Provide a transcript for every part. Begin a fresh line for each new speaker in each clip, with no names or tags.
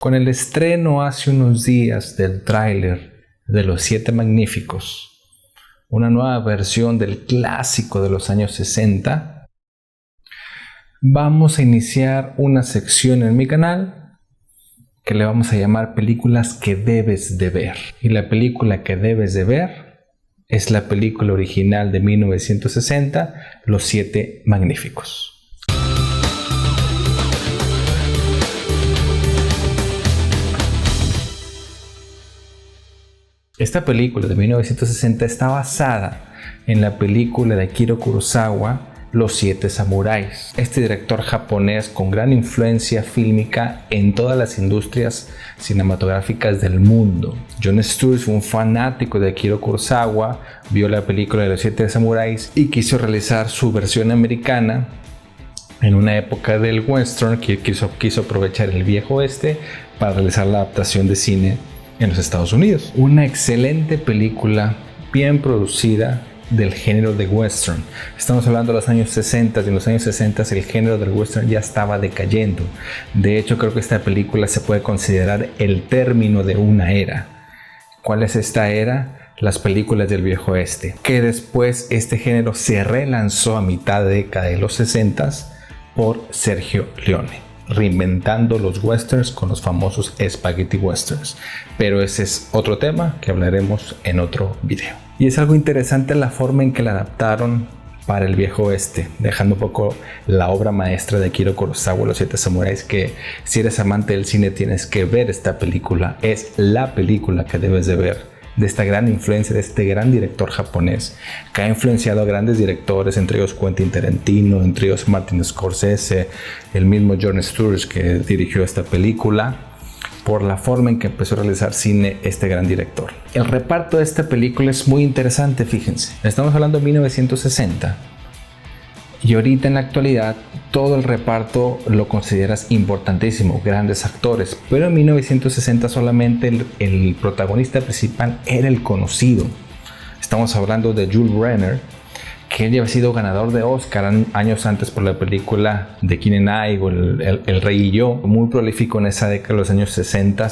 Con el estreno hace unos días del tráiler de Los Siete Magníficos, una nueva versión del clásico de los años 60, vamos a iniciar una sección en mi canal que le vamos a llamar películas que debes de ver. Y la película que debes de ver es la película original de 1960, Los Siete Magníficos. Esta película de 1960 está basada en la película de Akira Kurosawa, Los Siete Samuráis. Este director japonés con gran influencia fílmica en todas las industrias cinematográficas del mundo. Jon Sturges fue un fanático de Akira Kurosawa, vio la película de Los Siete Samuráis y quiso realizar su versión americana en una época del western, que quiso aprovechar el viejo oeste para realizar la adaptación de cine en los Estados Unidos. Una excelente película, bien producida, del género de western. Estamos hablando de los años 60, y en los años 60 el género del western ya estaba decayendo. De hecho, creo que esta película se puede considerar el término de una era. ¿Cuál es esta era? Las películas del viejo oeste, que después este género se relanzó a mitad de década de los 60 por Sergio Leone, reinventando los westerns con los famosos spaghetti westerns. Pero ese es otro tema que hablaremos en otro video. Y es algo interesante la forma en que la adaptaron para el viejo oeste, dejando un poco la obra maestra de Akira Kurosawa, Los Siete Samuráis, que si eres amante del cine tienes que ver esta película. Es la película que debes de ver, de esta gran influencia de este gran director japonés que ha influenciado a grandes directores, entre ellos Quentin Tarantino, entre ellos Martin Scorsese, el mismo Jon Sturges que dirigió esta película, por la forma en que empezó a realizar cine este gran director. El reparto de esta película es muy interesante, fíjense. Estamos hablando de 1960 y ahorita en la actualidad todo el reparto lo consideras importantísimo, grandes actores, pero en 1960 solamente el protagonista principal era el conocido. Estamos hablando de Jules Brenner, que él ya había sido ganador de Oscar años antes por la película de King and I o el Rey y Yo, muy prolífico en esa década de los años 60,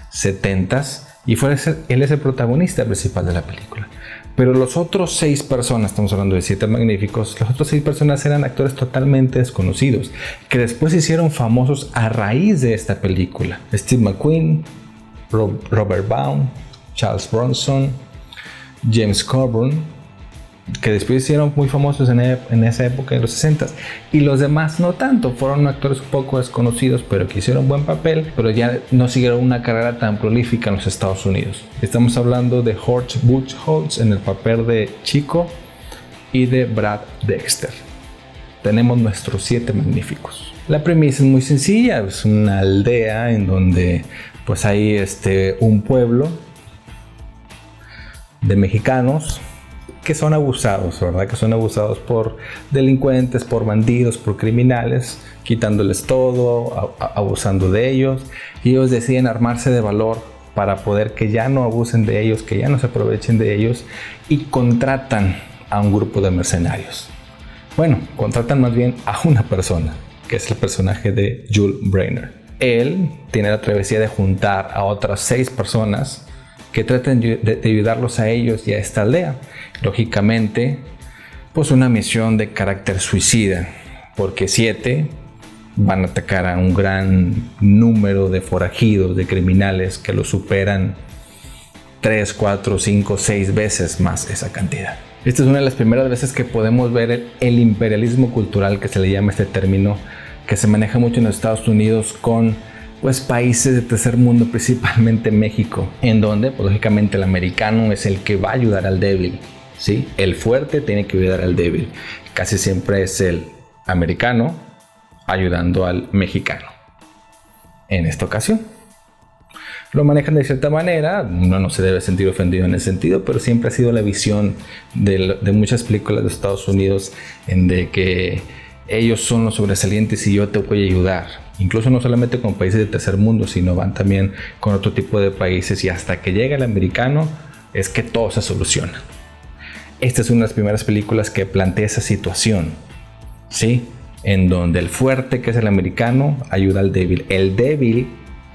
70, y él es el protagonista principal de la película. Pero los otros 6 personas, estamos hablando de 7 magníficos, los otros 6 personas eran actores totalmente desconocidos, que después se hicieron famosos a raíz de esta película. Steve McQueen, Robert Baum, Charles Bronson, James Coburn, que después se hicieron muy famosos en esa época de los 60, y los demás no tanto, fueron actores un poco desconocidos pero que hicieron buen papel, pero ya no siguieron una carrera tan prolífica en los Estados Unidos. Estamos hablando de Horst Buchholz en el papel de Chico y de Brad Dexter. Tenemos nuestros 7 magníficos. La premisa es muy sencilla, es una aldea en donde pues hay un pueblo de mexicanos que son abusados, ¿verdad? Que son abusados por delincuentes, por bandidos, por criminales, quitándoles todo, abusando de ellos. Y ellos deciden armarse de valor para poder que ya no abusen de ellos, que ya no se aprovechen de ellos, y contratan a un grupo de mercenarios. Bueno, contratan más bien a una persona, que es el personaje de Jules Brenner. Él tiene la travesía de juntar a otras 6 personas que traten de ayudarlos a ellos y a esta aldea. Lógicamente, pues una misión de carácter suicida, porque 7 van a atacar a un gran número de forajidos, de criminales que lo superan 3, 4, 5, 6 veces más esa cantidad. Esta es una de las primeras veces que podemos ver el imperialismo cultural, que se le llama este término, que se maneja mucho en los Estados Unidos con países de tercer mundo, principalmente México, en donde pues, lógicamente el americano es el que va a ayudar al débil, ¿sí? El fuerte tiene que ayudar al débil. Casi siempre es el americano ayudando al mexicano. En esta ocasión lo manejan de cierta manera, uno no se debe sentir ofendido en ese sentido, pero siempre ha sido la visión de muchas películas de Estados Unidos en de que ellos son los sobresalientes y yo te voy a ayudar. Incluso no solamente con países de tercer mundo, sino van también con otro tipo de países, y hasta que llega el americano es que todo se soluciona. Esta es una de las primeras películas que plantea esa situación, ¿sí? En donde el fuerte, que es el americano, ayuda al débil. El débil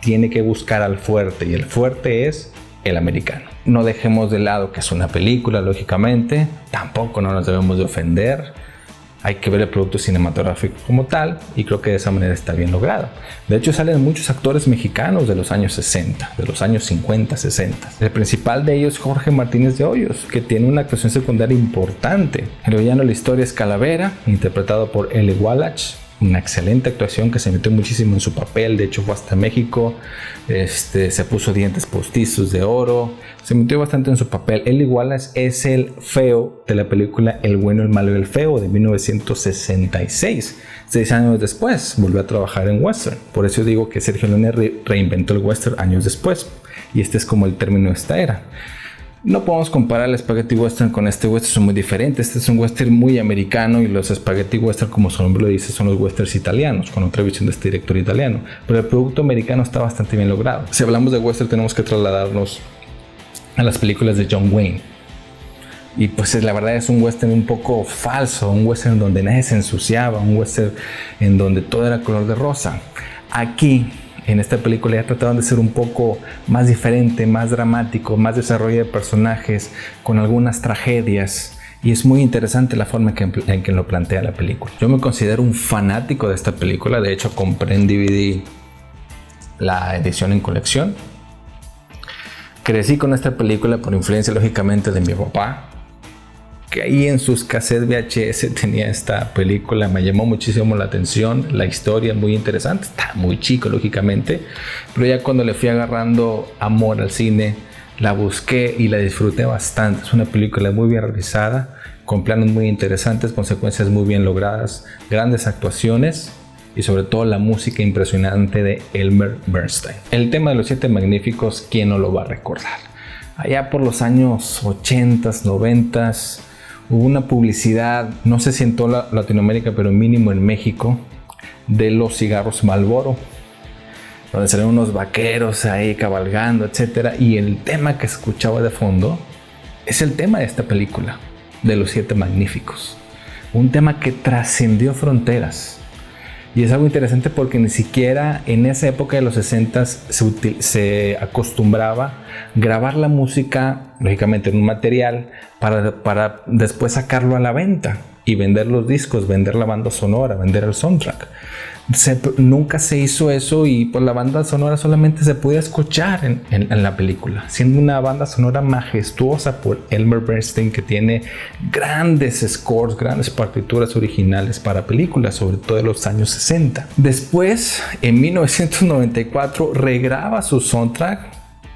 tiene que buscar al fuerte, y el fuerte es el americano. No dejemos de lado que es una película, lógicamente, tampoco no nos debemos de ofender. Hay que ver el producto cinematográfico como tal, y creo que de esa manera está bien logrado. De hecho, salen muchos actores mexicanos de los años 60, de los años 50, 60. El principal de ellos es Jorge Martínez de Hoyos, que tiene una actuación secundaria importante. El villano de la historia es Calavera, interpretado por Eli Wallach. Una excelente actuación, que se metió muchísimo en su papel. De hecho, fue hasta México, se puso dientes postizos de oro, se metió bastante en su papel. Eli Wallach es el feo de la película El bueno, el malo y el feo de 1966. 6 años después volvió a trabajar en western. Por eso digo que Sergio Leone reinventó el western años después, y este es como el término de esta era. No podemos comparar el spaghetti western con este western, son muy diferentes. Este es un western muy americano, y los spaghetti western, como su nombre lo dice, son los westerns italianos, con otra visión de este director italiano. Pero el producto americano está bastante bien logrado. Si hablamos de western, tenemos que trasladarnos a las películas de John Wayne. Y pues la verdad es un western un poco falso, un western donde nadie se ensuciaba, un western en donde todo era color de rosa. Aquí, en esta película, ya trataron de ser un poco más diferente, más dramático, más desarrollo de personajes, con algunas tragedias, y es muy interesante la forma en que lo plantea la película. Yo me considero un fanático de esta película. De hecho, compré en DVD la edición en colección. Crecí con esta película por influencia, lógicamente, de mi papá, que ahí en sus cassettes VHS tenía esta película. Me llamó muchísimo la atención, la historia muy interesante. Está muy chico, lógicamente, pero ya cuando le fui agarrando amor al cine, la busqué y la disfruté bastante. Es una película muy bien realizada, con planos muy interesantes, consecuencias muy bien logradas, grandes actuaciones y sobre todo la música impresionante de Elmer Bernstein. El tema de los 7 magníficos, ¿quién no lo va a recordar? Allá por los años 80s, 90s, hubo una publicidad, no sé si en toda Latinoamérica, pero mínimo en México, de los cigarros Marlboro, donde salían unos vaqueros ahí cabalgando, etc. Y el tema que escuchaba de fondo es el tema de esta película, de los 7 magníficos. Un tema que trascendió fronteras. Y es algo interesante porque ni siquiera en esa época de los 60s se acostumbraba grabar la música, lógicamente en un material, para después sacarlo a la venta y vender los discos, vender la banda sonora, vender el soundtrack. Nunca se hizo eso, y pues la banda sonora solamente se podía escuchar en la película, siendo una banda sonora majestuosa por Elmer Bernstein, que tiene grandes scores, grandes partituras originales para películas, sobre todo de los años 60. Después, en 1994, regraba su soundtrack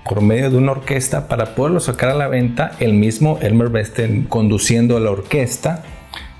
por medio de una orquesta para poderlo sacar a la venta, el mismo Elmer Bernstein conduciendo a la orquesta,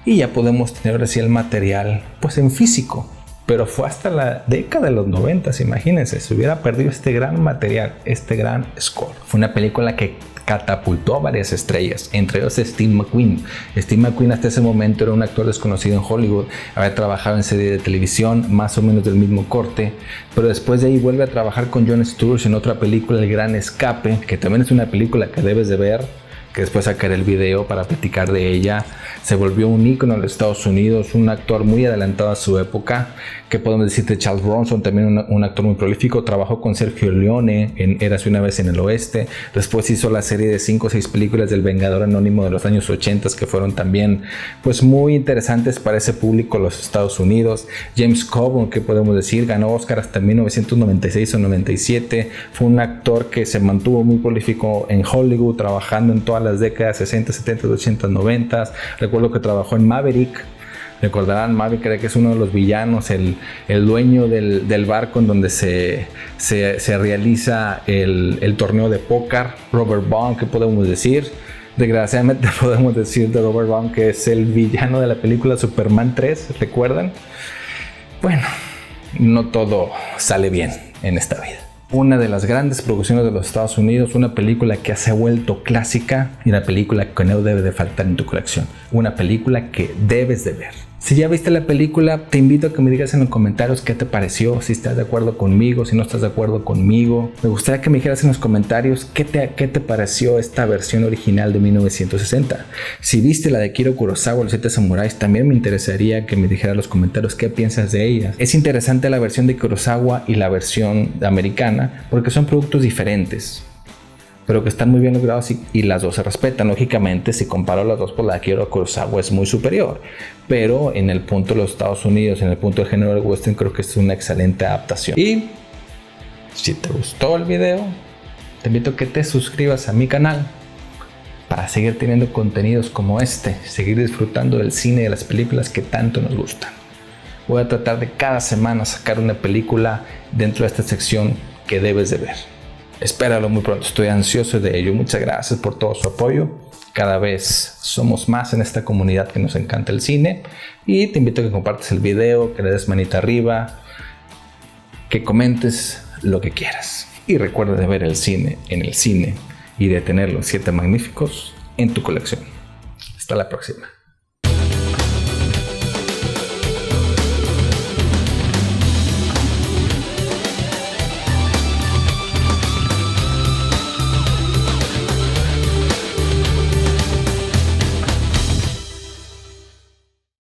y ya podemos tener así el material pues en físico. Pero fue hasta la década de los 90, imagínense, se hubiera perdido este gran material, este gran score. Fue una película que catapultó a varias estrellas, entre ellos Steve McQueen. Steve McQueen hasta ese momento era un actor desconocido en Hollywood, había trabajado en serie de televisión más o menos del mismo corte, pero después de ahí vuelve a trabajar con Jon Sturges en otra película, El Gran Escape, que también es una película que debes de ver, que después sacaré el video para platicar de ella. Se volvió un ícono en los Estados Unidos, un actor muy adelantado a su época. ¿Qué podemos decir de Charles Bronson? También un actor muy prolífico. Trabajó con Sergio Leone en Érase una vez en el Oeste. Después hizo la serie de 5 o 6 películas del Vengador Anónimo de los años 80, que fueron también pues muy interesantes para ese público de los Estados Unidos. James Coburn, ¿qué podemos decir? Ganó Oscar hasta 1996 o 97. Fue un actor que se mantuvo muy prolífico en Hollywood, trabajando en todas las décadas 60, 70, 80, 90. Recuerdo que trabajó en Maverick. Recordarán, Maverick creo que es uno de los villanos, el dueño del barco en donde se realiza el torneo de póker. Robert Vaughn, ¿qué podemos decir? Desgraciadamente podemos decir de Robert Vaughn que es el villano de la película Superman 3, ¿recuerdan? Bueno, no todo sale bien en esta vida. Una de las grandes producciones de los Estados Unidos, una película que se ha vuelto clásica y una película que no debe de faltar en tu colección. Una película que debes de ver. Si ya viste la película, te invito a que me digas en los comentarios qué te pareció, si estás de acuerdo conmigo, si no estás de acuerdo conmigo. Me gustaría que me dijeras en los comentarios qué te pareció esta versión original de 1960. Si viste la de Akira Kurosawa, Los Siete Samuráis, también me interesaría que me dijeras en los comentarios qué piensas de ellas. Es interesante la versión de Kurosawa y la versión americana porque son productos diferentes, pero que están muy bien logrados y las dos se respetan. Lógicamente, si comparo las dos, por la de Akira Kurosawa es muy superior, pero en el punto de los Estados Unidos, en el punto del género del western, creo que es una excelente adaptación. Y si te gustó el video, te invito a que te suscribas a mi canal para seguir teniendo contenidos como este, seguir disfrutando del cine y de las películas que tanto nos gustan. Voy a tratar de cada semana sacar una película dentro de esta sección que debes de ver. Espéralo muy pronto, estoy ansioso de ello. Muchas gracias por todo su apoyo. Cada vez somos más en esta comunidad que nos encanta el cine. Y te invito a que compartas el video, que le des manita arriba, que comentes lo que quieras. Y recuerda de ver el cine en el cine y de tener los 7 magníficos en tu colección. Hasta la próxima.